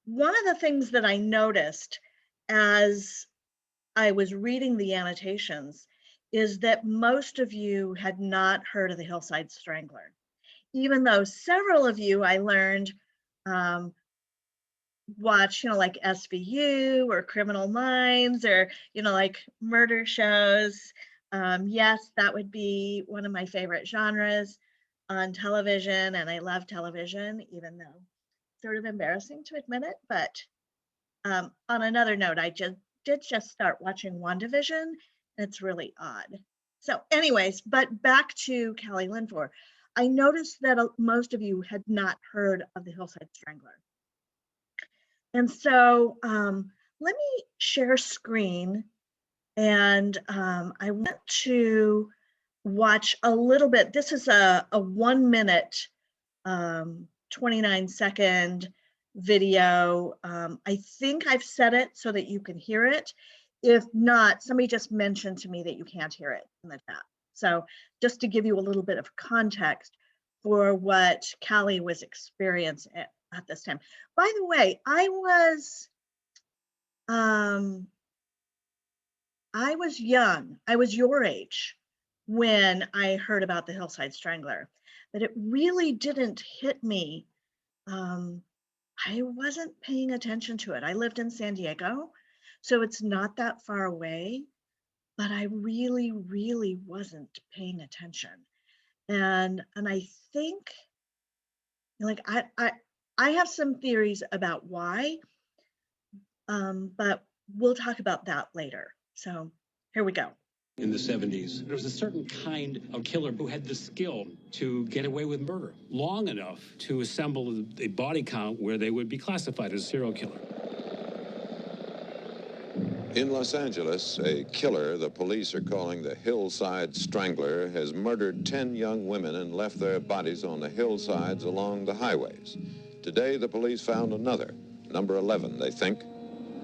one of the things that I noticed as I was reading the annotations is that most of you had not heard of the Hillside Strangler, even though several of you I learned um, watch, like SVU or Criminal Minds or, like murder shows. Yes, that would be one of my favorite genres on television, and I love television, even though it's sort of embarrassing to admit it. But on another note, I just start watching WandaVision. It's really odd. So anyways, but back to Cali Linfor. I noticed that most of you had not heard of the Hillside Strangler. And so let me share screen, and I want to watch a little bit. This is a 1 minute, 29-second video. I think I've set it so that you can hear it. If not, somebody just mentioned to me that you can't hear it in the chat. So just to give you a little bit of context for what Cali was experiencing at this time. By the way, I was young. I was your age when I heard about the Hillside Strangler, but it really didn't hit me. I wasn't paying attention to it. I lived in San Diego, so it's not that far away, but I really, really wasn't paying attention. And I think, like, I have some theories about why, but we'll talk about that later. So here we go. In the 70s, there was a certain kind of killer who had the skill to get away with murder long enough to assemble a body count where they would be classified as a serial killer. In Los Angeles, a killer the police are calling the Hillside Strangler has murdered 10 young women and left their bodies on the hillsides along the highways. Today, the police found another, number 11, they think.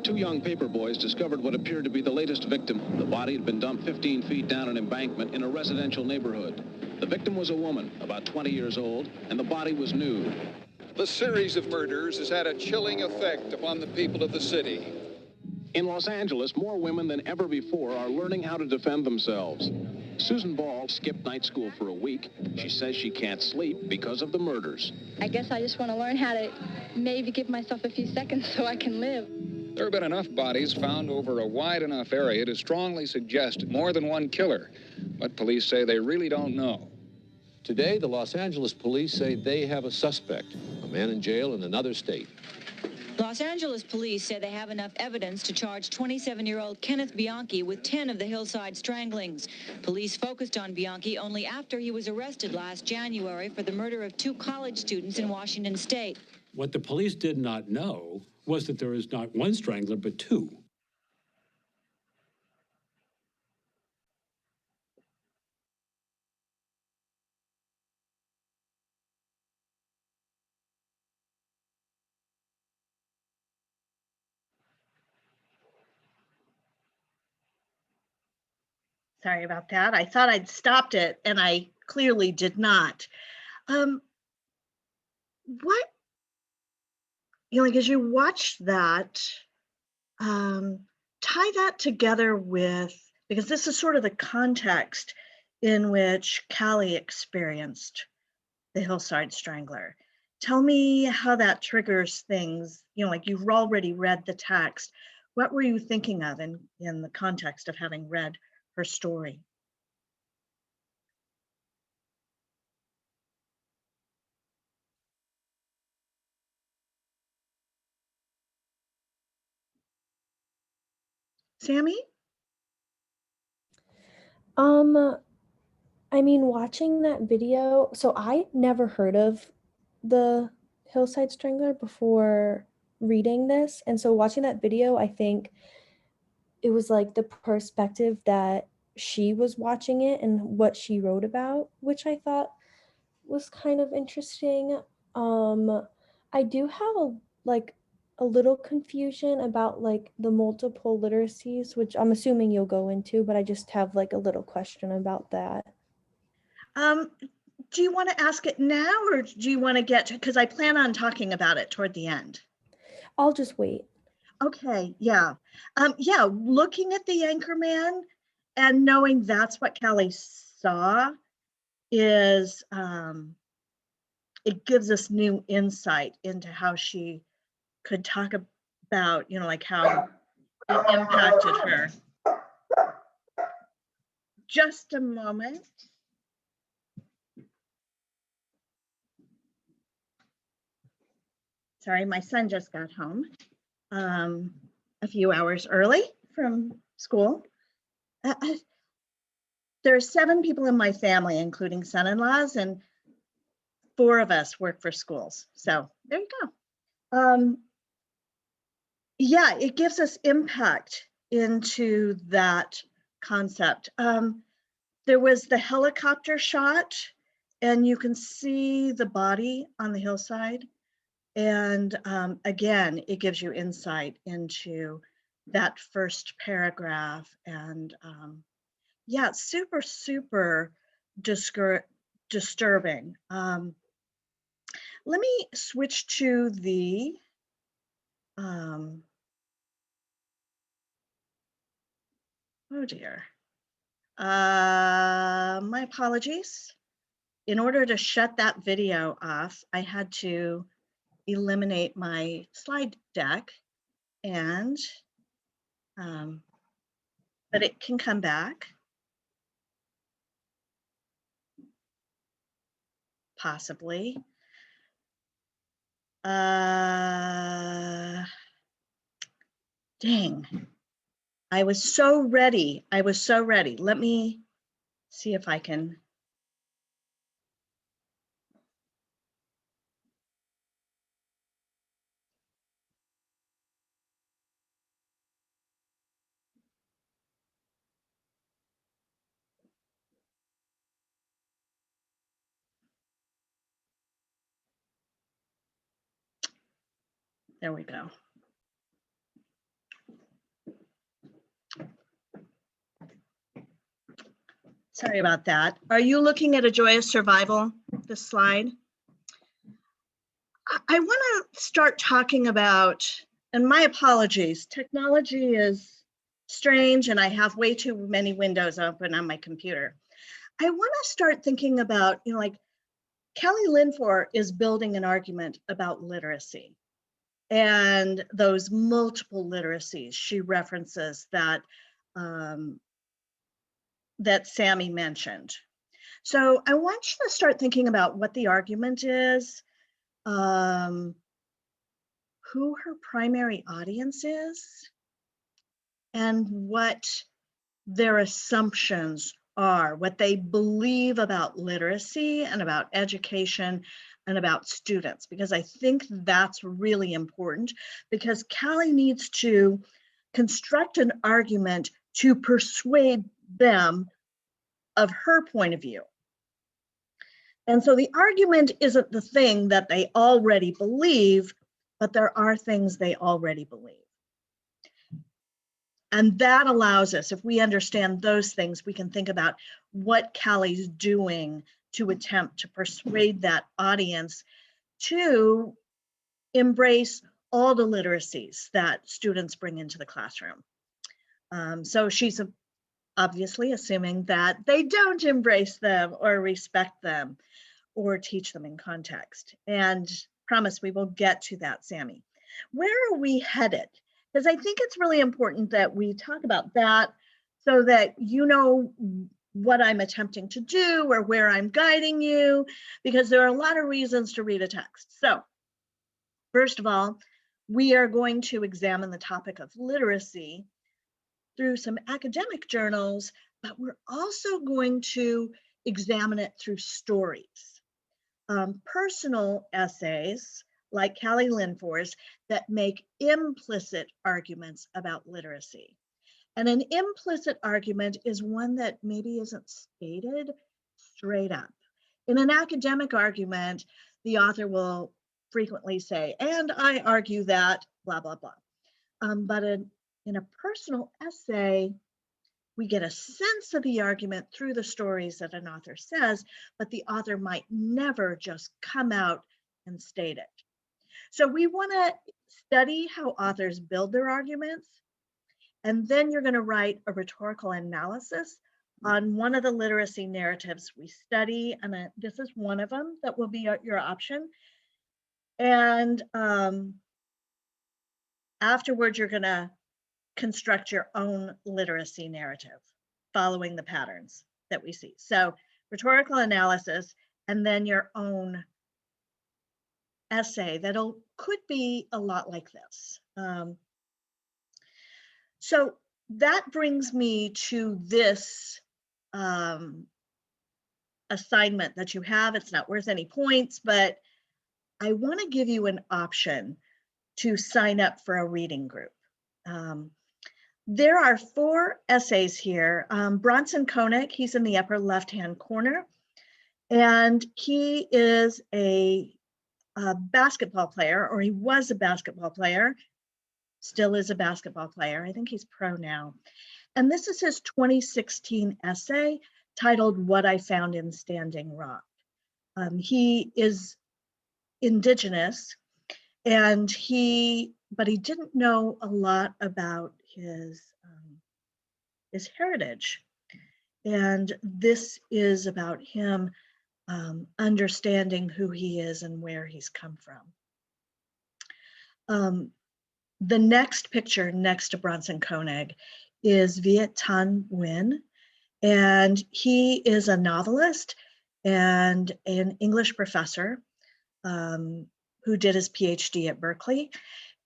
Two young paper boys discovered what appeared to be the latest victim. The body had been dumped 15 feet down an embankment in a residential neighborhood. The victim was a woman, about 20 years old, and the body was nude. The series of murders has had a chilling effect upon the people of the city. In Los Angeles, more women than ever before are learning how to defend themselves. Susan Ball skipped night school for a week. She says she can't sleep because of the murders. I guess I just want to learn how to maybe give myself a few seconds so I can live. There have been enough bodies found over a wide enough area to strongly suggest more than one killer, but police say they really don't know. Today, the Los Angeles police say they have a suspect, a man in jail in another state. Los Angeles police say they have enough evidence to charge 27-year-old Kenneth Bianchi with 10 of the Hillside stranglings. Police focused on Bianchi only after he was arrested last January for the murder of 2 college students in Washington state. What the police did not know was that there is not one strangler, but 2. Sorry about that. I thought I'd stopped it, and I clearly did not. What, like as you watch that, tie that together with, because this is sort of the context in which Cali experienced the Hillside Strangler. Tell me how that triggers things, like you've already read the text. What were you thinking of in the context of having read her story? Sammy? I mean, watching that video, so I never heard of the Hillside Strangler before reading this. And so watching that video, I think it was like the perspective that she was watching it and what she wrote about, which I thought was kind of interesting. I do have a little confusion about like the multiple literacies, which I'm assuming you'll go into, but I just have like a little question about that. Do you want to ask it now, or do you want to get to, because I plan on talking about it toward the end? I'll just wait. Okay, yeah. Yeah, looking at the Anchorman and knowing that's what Cali saw is, it gives us new insight into how she could talk about, like how it impacted her. Just a moment. Sorry, my son just got home a few hours early from school. There are 7 people in my family, including son-in-laws, and 4 of us work for schools. So there you go. Yeah, it gives us impact into that concept. There was the helicopter shot, and you can see the body on the hillside. And again, it gives you insight into that first paragraph. And yeah, super, super disturbing. Let me switch to the oh dear. My apologies. In order to shut that video off, I had to eliminate my slide deck, and but it can come back. Possibly. Dang. I was so ready. Let me see if I can. There we go. Sorry about that. Are you looking at A Joyous Survival, this slide? I want to start talking about, and my apologies, technology is strange and I have way too many windows open on my computer. I want to start thinking about, like Cali Linfor is building an argument about literacy and those multiple literacies she references that that Sammy mentioned. So I want you to start thinking about what the argument is, who her primary audience is, and what their assumptions are, what they believe about literacy and about education and about students, because I think that's really important, because Cali needs to construct an argument to persuade them of her point of view. And so the argument isn't the thing that they already believe, but there are things they already believe. And that allows us, if we understand those things, we can think about what Cali's doing to attempt to persuade that audience to embrace all the literacies that students bring into the classroom. So she's obviously assuming that they don't embrace them or respect them or teach them in context. And promise we will get to that, Sammy. Where are we headed? Because I think it's really important that we talk about that so that you know what I'm attempting to do or where I'm guiding you, because there are a lot of reasons to read a text. So first of all, we are going to examine the topic of literacy through some academic journals, but we're also going to examine it through stories. Personal essays like Cali Linfor's that make implicit arguments about literacy. And an implicit argument is one that maybe isn't stated straight up. In an academic argument, the author will frequently say, and I argue that, blah, blah, blah. But in a personal essay, we get a sense of the argument through the stories that an author says, but the author might never just come out and state it. So we want to study how authors build their arguments, and then you're going to write a rhetorical analysis on one of the literacy narratives we study, and this is one of them that will be your option. And afterwards, you're going to construct your own literacy narrative following the patterns that we see. So rhetorical analysis, and then your own essay that'll could be a lot like this. So that brings me to this assignment that you have. It's not worth any points, but I want to give you an option to sign up for a reading group. There are 4 essays here. Bronson Koenig, he's in the upper left-hand corner, and he is a basketball player, or he was a basketball player, still is a basketball player. I think he's pro now. And this is his 2016 essay titled What I Found in Standing Rock. He is indigenous, and but he didn't know a lot about his heritage. And this is about him understanding who he is and where he's come from. The next picture next to Bronson Koenig is Viet Thanh Nguyen, and he is a novelist and an English professor who did his PhD at Berkeley,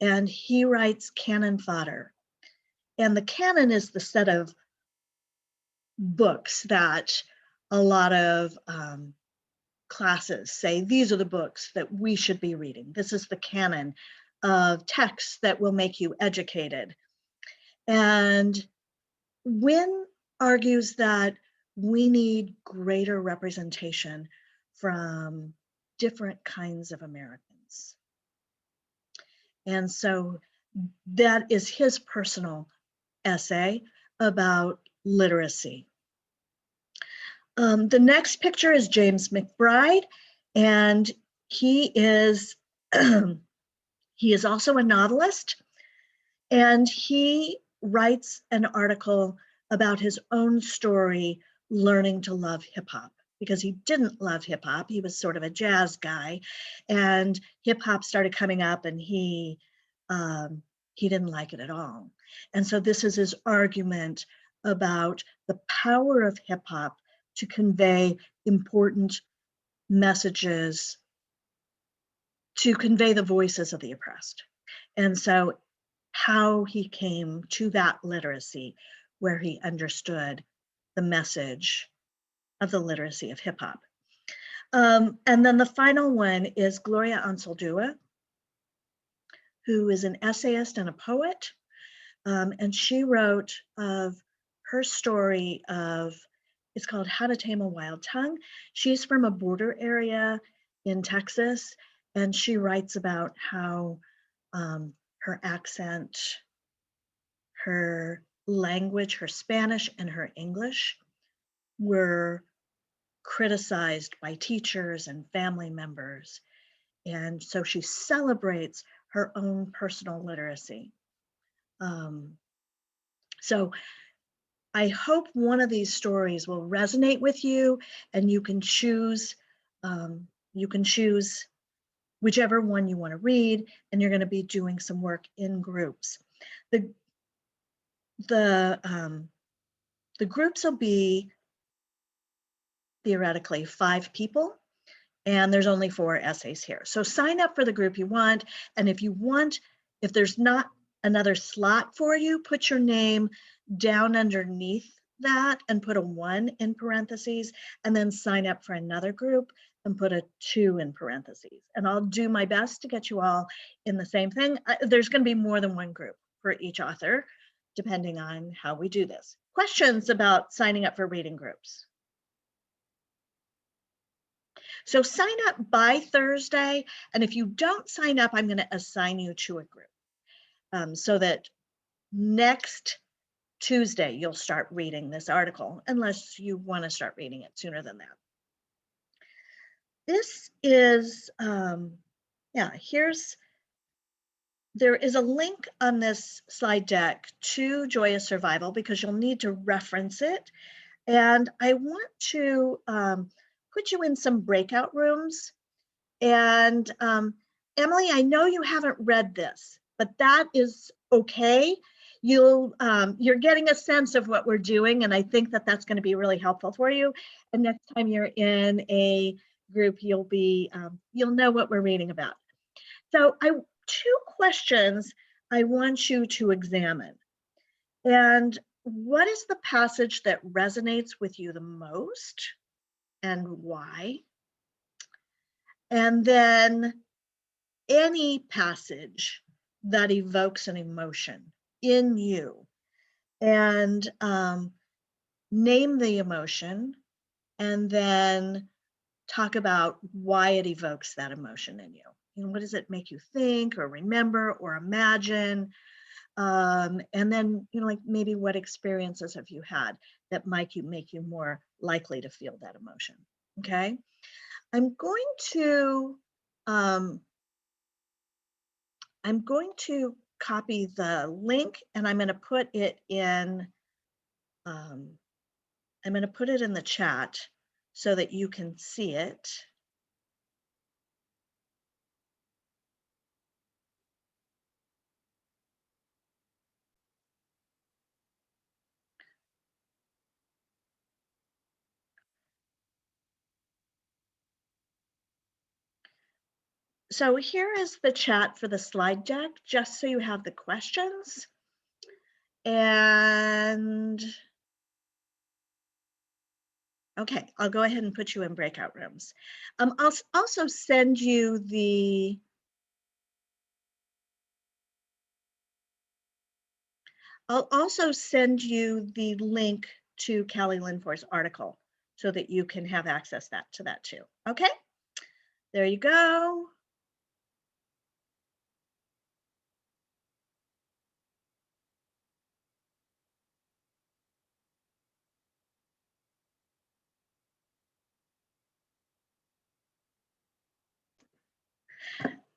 and he writes canon fodder. And the canon is the set of books that a lot of classes say, these are the books that we should be reading. This is the canon of texts that will make you educated. And Nguyen argues that we need greater representation from different kinds of Americans. And so that is his personal essay about literacy. The next picture is James McBride, and he is also a novelist, and he writes an article about his own story learning to love hip hop, because he didn't love hip hop. He was sort of a jazz guy, and hip hop started coming up, and he didn't like it at all. And so this is his argument about the power of hip hop to convey important messages, to convey the voices of the oppressed. And so how he came to that literacy where he understood the message of the literacy of hip hop. And then the final one is Gloria Anzaldúa, who is an essayist and a poet. And she wrote of her story of, it's called How to Tame a Wild Tongue. She's from a border area in Texas, and she writes about how her accent, her language, her Spanish and her English were criticized by teachers and family members. And so she celebrates her own personal literacy. So I hope one of these stories will resonate with you, and you can choose whichever one you want to read, and you're going to be doing some work in groups. The groups will be theoretically 5 people, and there's only 4 essays here. So sign up for the group you want, and if there's not another slot for you, put your name down underneath that and put a 1 in parentheses, and then sign up for another group and put a 2 in parentheses. And I'll do my best to get you all in the same thing. There's going to be more than 1 group for each author, depending on how we do this. Questions about signing up for reading groups? So sign up by Thursday, and if you don't sign up, I'm going to assign you to a group so that next Tuesday you'll start reading this article, unless you want to start reading it sooner than that. This is, here's there is a link on this slide deck to Joyous Survival because you'll need to reference it. And I want to put you in some breakout rooms. And Emily, I know you haven't read this, but that is okay. You're getting a sense of what we're doing, and I think that that's going to be really helpful for you. And next time you're in a group, you'll know what we're reading about. So two questions I want you to examine. And what is the passage that resonates with you the most and why? And then any passage that evokes an emotion in you, and name the emotion, and then talk about why it evokes that emotion in you. You know, what does it make you think or remember or imagine? And then, you know, like maybe what experiences have you had that might make you more likely to feel that emotion? Okay. I'm going to copy the link, and I'm going to put it in the chat so that you can see it. So here is the chat for the slide deck, just so you have the questions. And okay, I'll go ahead and put you in breakout rooms. I'll also send you the link to Cali Linfor's article so that you can have access to that too. Okay, there you go.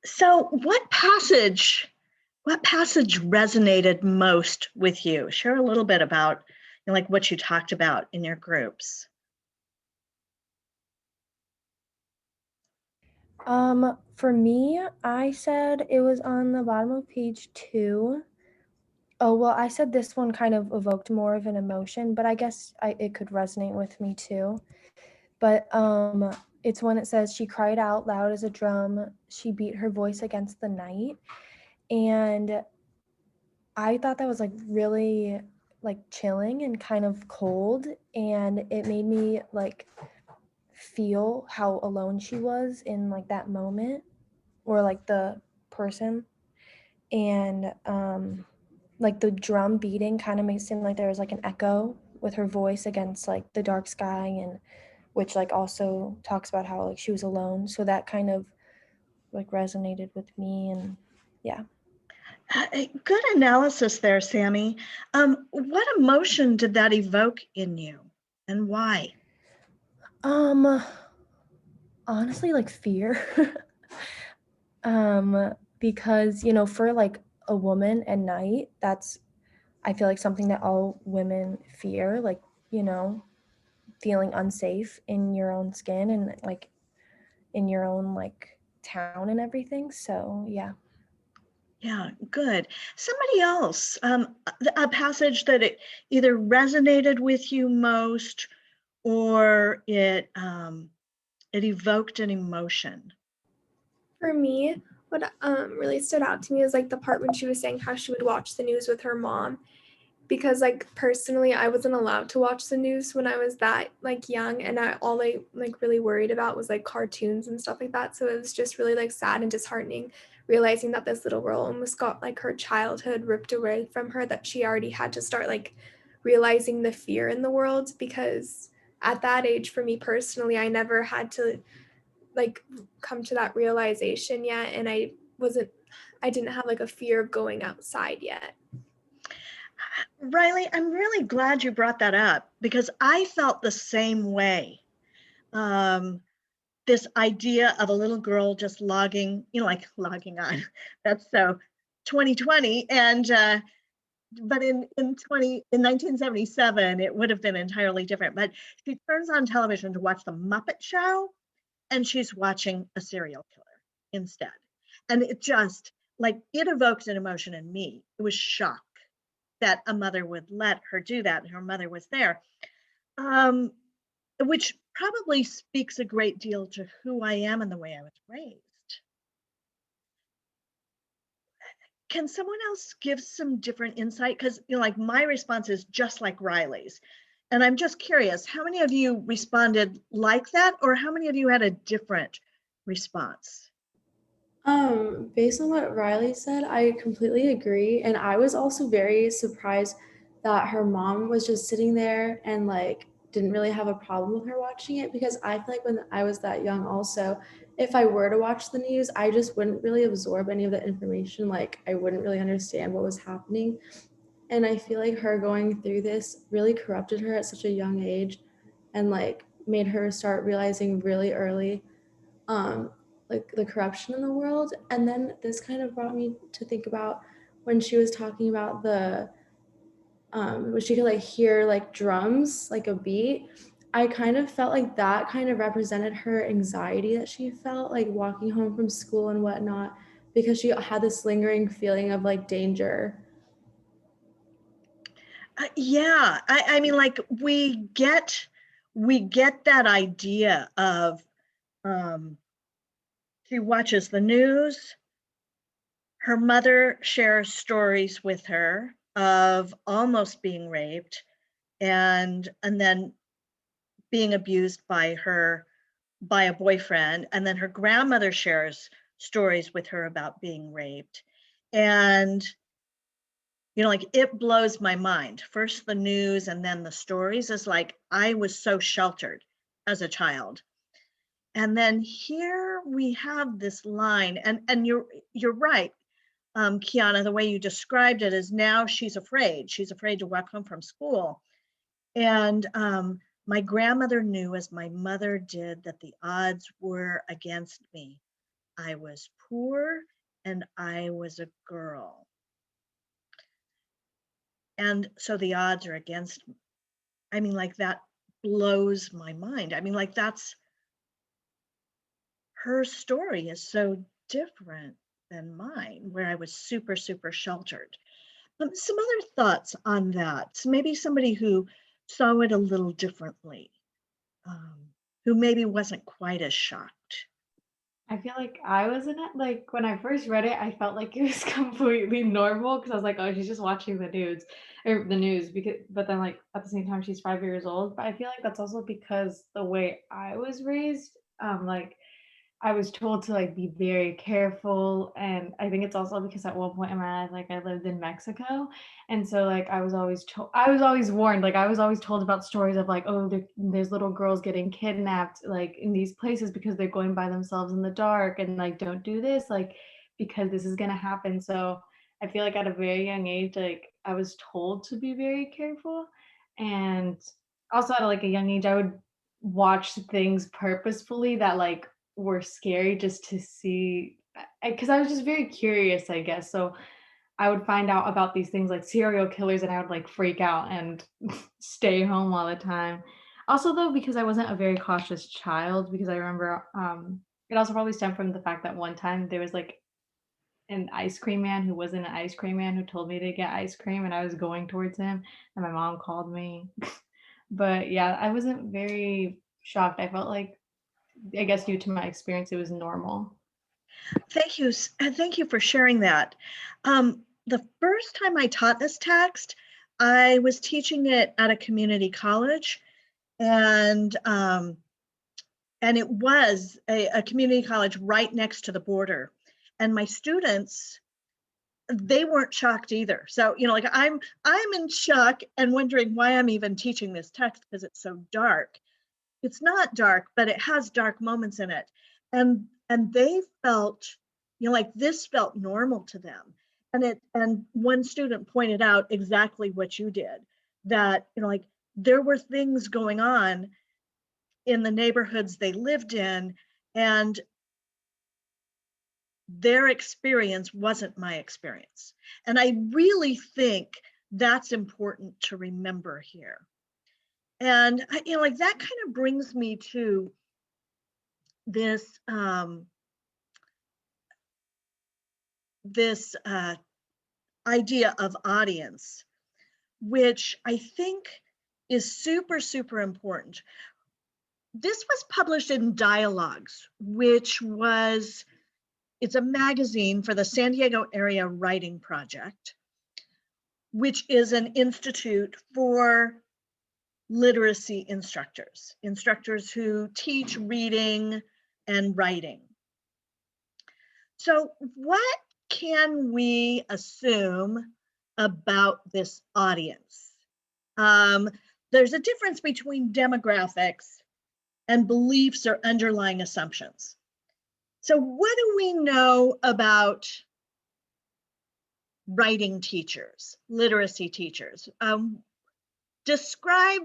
So what passage resonated most with you? Share a little bit about, you know, like what you talked about in your groups. For me, I said it was on the bottom of page 2. Oh, well, I said this one kind of evoked more of an emotion, but I guess it could resonate with me too. But it's when it says, she cried out loud as a drum, she beat her voice against the night. And I thought that was like really like chilling and kind of cold, and it made me like feel how alone she was in like that moment, or like the person. And like the drum beating kind of makes it seem like there was like an echo with her voice against like the dark sky, and which like also talks about how like she was alone. So that kind of like resonated with me, and yeah. Good analysis there, Sammy. What emotion did that evoke in you, and why? Honestly, like fear. Because, you know, for like a woman at night, that's, I feel like something that all women fear, like, you know, feeling unsafe in your own skin and like in your own like town and everything. So yeah. Yeah, good. Somebody else, a passage that it either resonated with you most or it evoked an emotion. For me, what really stood out to me is like the part when she was saying how she would watch the news with her mom, because like personally I wasn't allowed to watch the news when I was that like young, and all I like really worried about was like cartoons and stuff like that. So it was just really like sad and disheartening realizing that this little girl almost got like her childhood ripped away from her, that she already had to start like realizing the fear in the world, because at that age for me personally I never had to like come to that realization yet, and I didn't have like a fear of going outside yet. Riley, I'm really glad you brought that up because I felt the same way. This idea of a little girl just logging on. That's so 2020, and but in 1977 it would have been entirely different. But she turns on television to watch the Muppet Show, and she's watching a serial killer instead. And it just, like, it evoked an emotion in me. It was shock that a mother would let her do that, and her mother was there, which probably speaks a great deal to who I am and the way I was raised. Can someone else give some different insight? Because, like, my response is just like Riley's. And I'm just curious, how many of you responded like that, or how many of you had a different response? Based on what Riley said, I completely agree. And I was also very surprised that her mom was just sitting there and like didn't really have a problem with her watching it, because I feel like when I was that young also, if I were to watch the news, I just wouldn't really absorb any of the information. Like I wouldn't really understand what was happening. And I feel like her going through this really corrupted her at such a young age and like made her start realizing really early um, like the corruption in the world. And then this kind of brought me to think about when she was talking about the when she could like hear like drums, like a beat. I kind of felt like that kind of represented her anxiety that she felt like walking home from school and whatnot, because she had this lingering feeling of like danger. Yeah, I mean, like, we get that idea of, she watches the news, her mother shares stories with her of almost being raped, and then being abused by a boyfriend, and then her grandmother shares stories with her about being raped. And like, it blows my mind. First the news and then the stories. Is like, I was so sheltered as a child. And then here we have this line, and you're right, Kiana, the way you described it is now she's afraid. She's afraid to walk home from school. And my grandmother knew, as my mother did, that the odds were against me. I was poor and I was a girl. And so the odds are against me. I mean, like, that blows my mind. I mean, like, that's her story is so different than mine, where I was super, super sheltered. Some other thoughts on that. So maybe somebody who saw it a little differently, um, who maybe wasn't quite as shocked. I feel like I was in it. Like when I first read it, I felt like it was completely normal because I was like, oh, she's just watching the news. Because, but then like at the same time, she's 5 years old. But I feel like that's also because the way I was raised, like I was told to like be very careful, and I think it's also because at one point in my life, like I lived in Mexico, and so like I was always warned, like I was always told about stories of like, oh, there's little girls getting kidnapped like in these places because they're going by themselves in the dark, and like don't do this, like because this is gonna happen. So I feel like at a very young age, like I was told to be very careful, and also at like a young age, I would watch things purposefully that like were scary just to see, because I was just very curious, I guess. So I would find out about these things like serial killers and I would like freak out and stay home all the time. Also though, because I wasn't a very cautious child, because I remember it also probably stemmed from the fact that one time there was like an ice cream man who wasn't an ice cream man who told me to get ice cream, and I was going towards him and my mom called me. But yeah, I wasn't very shocked. I felt like, I guess due to my experience, it was normal. Thank you. Thank you for sharing that. The first time I taught this text, I was teaching it at a community college, and it was a community college right next to the border. And my students, they weren't shocked either. So, like, I'm in shock and wondering why I'm even teaching this text, because it's so dark. It's not dark, but it has dark moments in it. And they felt, like, this felt normal to them. And one student pointed out exactly what you did, that, like, there were things going on in the neighborhoods they lived in, and their experience wasn't my experience. And I really think that's important to remember here. And like that kind of brings me to this this idea of audience, which I think is super, super important. This was published in Dialogues, which was, it's a magazine for the San Diego Area Writing Project, which is an institute for literacy instructors, instructors who teach reading and writing. So what can we assume about this audience? There's a difference between demographics and beliefs or underlying assumptions. So what do we know about writing teachers, literacy teachers? Describe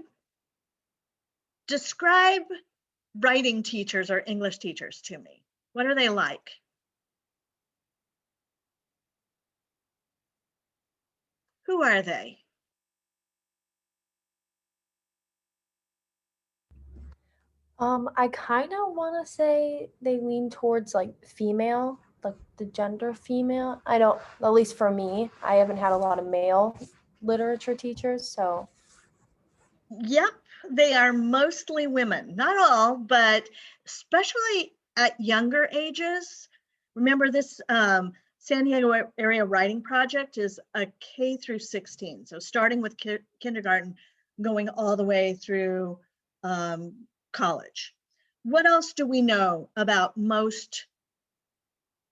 writing teachers or English teachers to me. What are they like? Who are they? I kind of want to say they lean towards like female, like the gender female. I don't, at least for me, I haven't had a lot of male literature teachers, so. Yep, they are mostly women, not all, but especially at younger ages. Remember this San Diego Area Writing Project is a K through 16. So starting with kindergarten, going all the way through college. What else do we know about most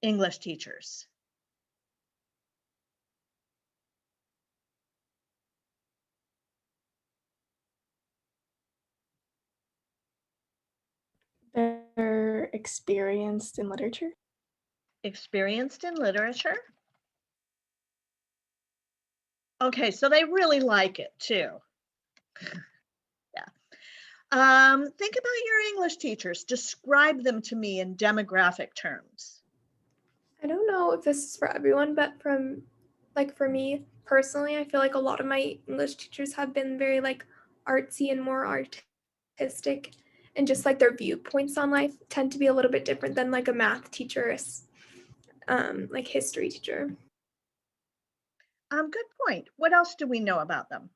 English teachers? They're experienced in literature. Experienced in literature? Okay, so they really like it too. Yeah. Think about your English teachers. Describe them to me in demographic terms. I don't know if this is for everyone, but for me personally, I feel like a lot of my English teachers have been very like artsy and more artistic, and just like their viewpoints on life tend to be a little bit different than like a math teacher, like history teacher. Good point. What else do we know about them?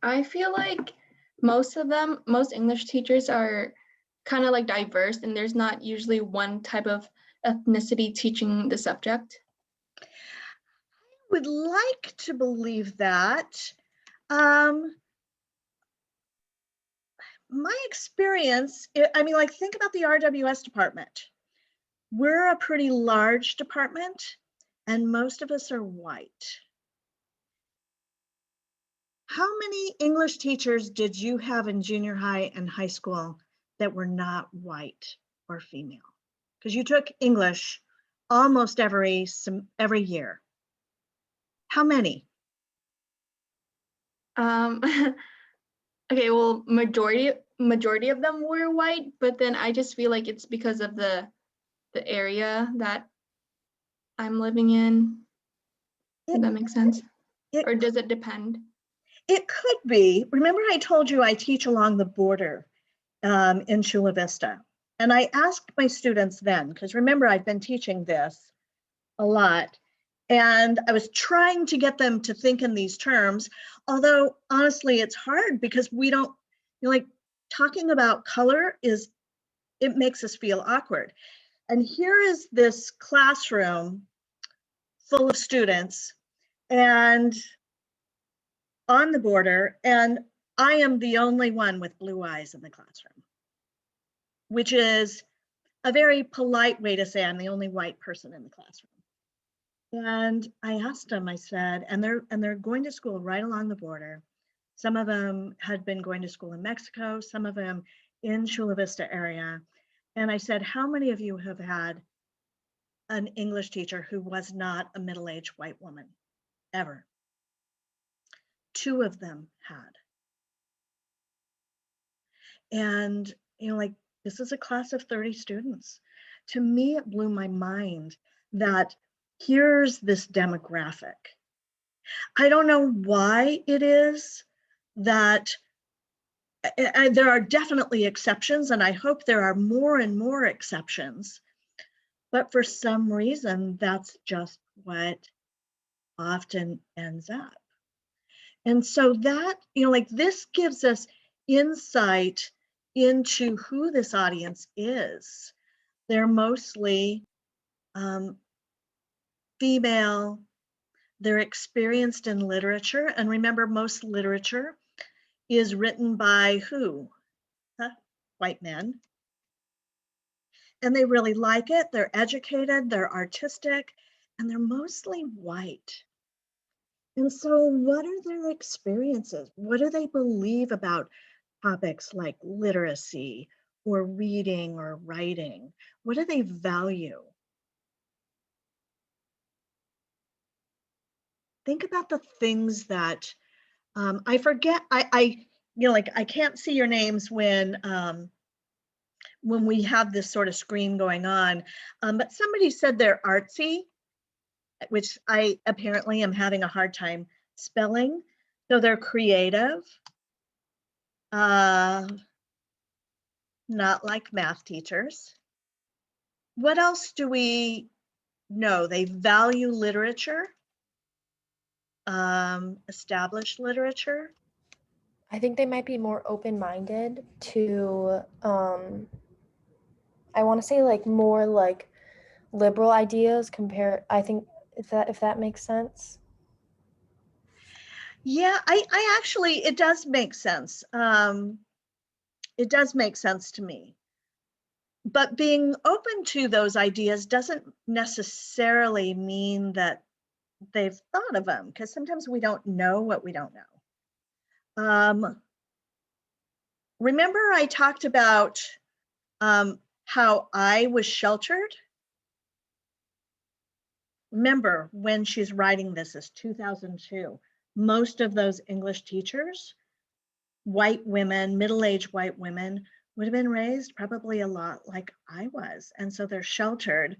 I feel like most English teachers are kind of like diverse, and there's not usually one type of ethnicity teaching the subject. I would like to believe that. My experience, I mean, like think about the RWS department. We're a pretty large department and most of us are white. How many English teachers did you have in junior high and high school that were not white or female? Because you took English almost every year. How many? Okay, well, majority of them were white, but then I just feel like it's because of the area that I'm living in. Does that make sense? Or does it depend? It could be. Remember I told you I teach along the border in Chula Vista. And I asked my students then, because remember I've been teaching this a lot, and I was trying to get them to think in these terms, although honestly it's hard because we don't, like talking about color it makes us feel awkward. And here is this classroom full of students and on the border, and I am the only one with blue eyes in the classroom, which is a very polite way to say I'm the only white person in the classroom. And I asked them, I said, and they're going to school right along the border. Some of them had been going to school in Mexico, some of them in Chula Vista area. And I said, how many of you have had an English teacher who was not a middle-aged white woman, ever. 2 of them had. And, like, this is a class of 30 students. To me, it blew my mind that here's this demographic. I don't know why it is that there are definitely exceptions, and I hope there are more and more exceptions. But for some reason, that's just what often ends up. And so that, like, this gives us insight into who this audience is. They're mostly female, they're experienced in literature. And remember, most literature is written by who? White men. And they really like it. They're educated, they're artistic, and they're mostly white. And so what are their experiences? What do they believe about topics like literacy or reading or writing? What do they value? Think about the things that I forget. Like, I can't see your names when we have this sort of screen going on. But somebody said they're artsy, which I apparently am having a hard time spelling. So they're creative, not like math teachers. What else do we know? They value literature, established literature. I think they might be more open-minded to, I want to say, like, more like liberal ideas I think, if that makes sense. Yeah, I actually, it does make sense. It does make sense to me. But being open to those ideas doesn't necessarily mean that they've thought of them, because sometimes we don't know what we don't know. Remember I talked about how I was sheltered? Remember, when she's writing this is 2002. Most of those English teachers, white women, middle-aged white women, would have been raised probably a lot like I was. And so they're sheltered.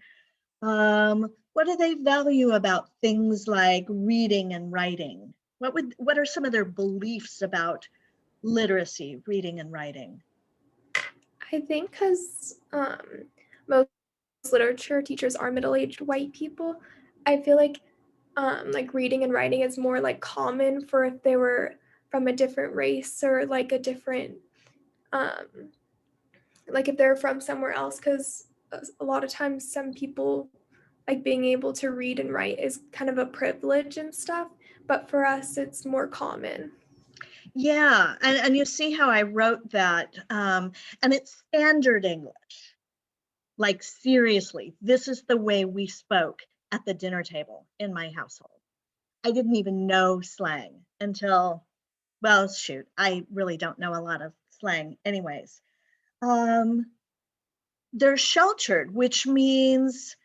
What do they value about things like reading and writing? What are some of their beliefs about literacy, reading and writing? I think because most literature teachers are middle-aged white people, I feel like reading and writing is more like common for if they were from a different race or like a different like if they're from somewhere else, because a lot of times some people like being able to read and write is kind of a privilege and stuff, but for us it's more common. Yeah, and you see how I wrote that, and it's standard English. Like, seriously, this is the way we spoke at the dinner table in my household. I didn't even know slang until, well, shoot, I really don't know a lot of slang anyways. They're sheltered, which means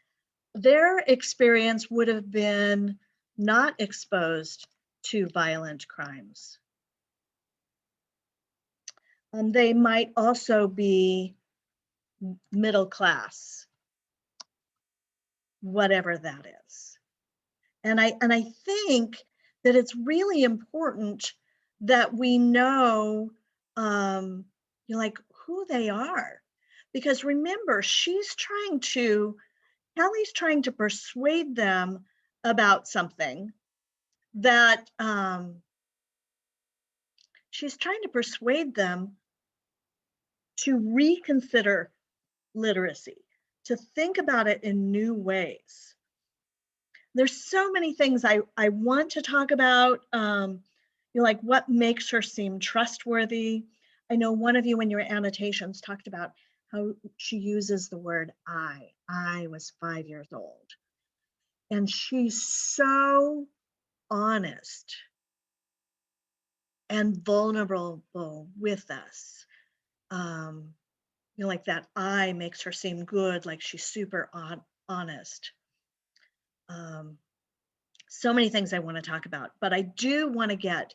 their experience would have been not exposed to violent crimes. They might also be middle class, whatever that is. And I think that it's really important that we know, like, who they are. Because remember, Kelly's trying to persuade them about something that she's trying to persuade them to reconsider literacy, to think about it in new ways. There's so many things I want to talk about, like what makes her seem trustworthy. I know one of you in your annotations talked about how she uses the word I. I was 5 years old. And she's so honest and vulnerable with us. Like that I makes her seem good, like she's super honest. So many things I want to talk about, but I do want to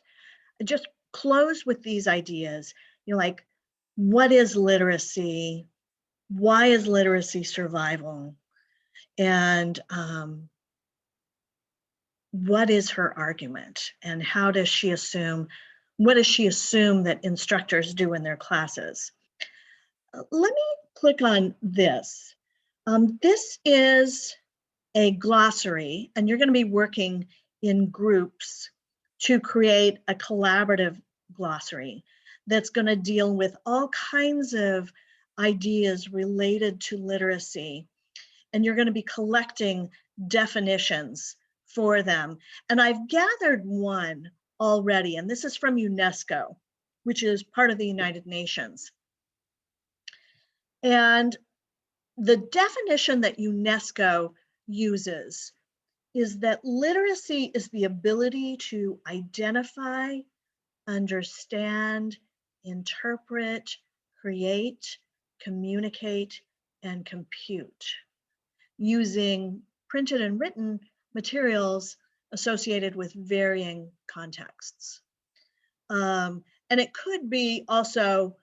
just close with these ideas, like, what is literacy? Why is literacy survival? And what is her argument? And what does she assume that instructors do in their classes? Let me click on this. This is a glossary, and you're going to be working in groups to create a collaborative glossary that's going to deal with all kinds of ideas related to literacy. And you're going to be collecting definitions for them. And I've gathered one already, and this is from UNESCO, which is part of the United Nations. And the definition that UNESCO uses is that literacy is the ability to identify, understand, interpret, create, communicate, and compute using printed and written materials associated with varying contexts. And it could be also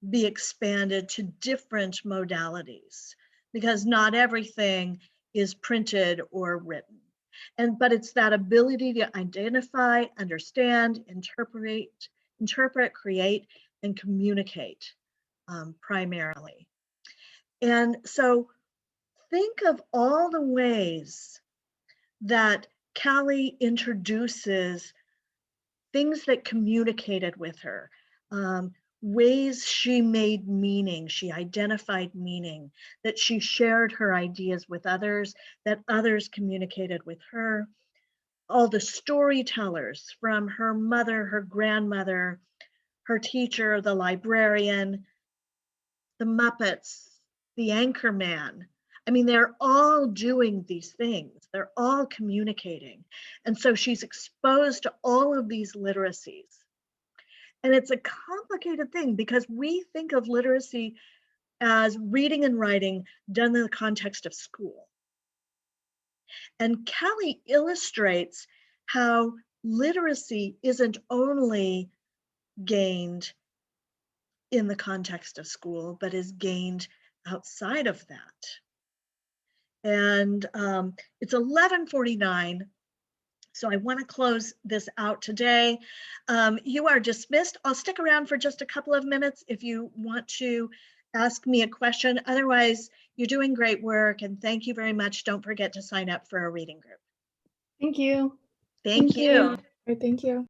be expanded to different modalities, because not everything is printed or written. But it's that ability to identify, understand, interpret, create, and communicate primarily. And so think of all the ways that Cali introduces things that communicated with her, ways she made meaning, she identified meaning, that she shared her ideas with others, that others communicated with her. All the storytellers, from her mother, her grandmother, her teacher, the librarian, the Muppets, the Anchorman. I mean, they're all doing these things. They're all communicating. And so she's exposed to all of these literacies. And it's a complicated thing, because we think of literacy as reading and writing done in the context of school. And Cali illustrates how literacy isn't only gained in the context of school, but is gained outside of that. And it's 11:49. So I want to close this out today. You are dismissed. I'll stick around for just a couple of minutes if you want to ask me a question. Otherwise, you're doing great work, and thank you very much. Don't forget to sign up for a reading group. Thank you. Thank you. Thank you.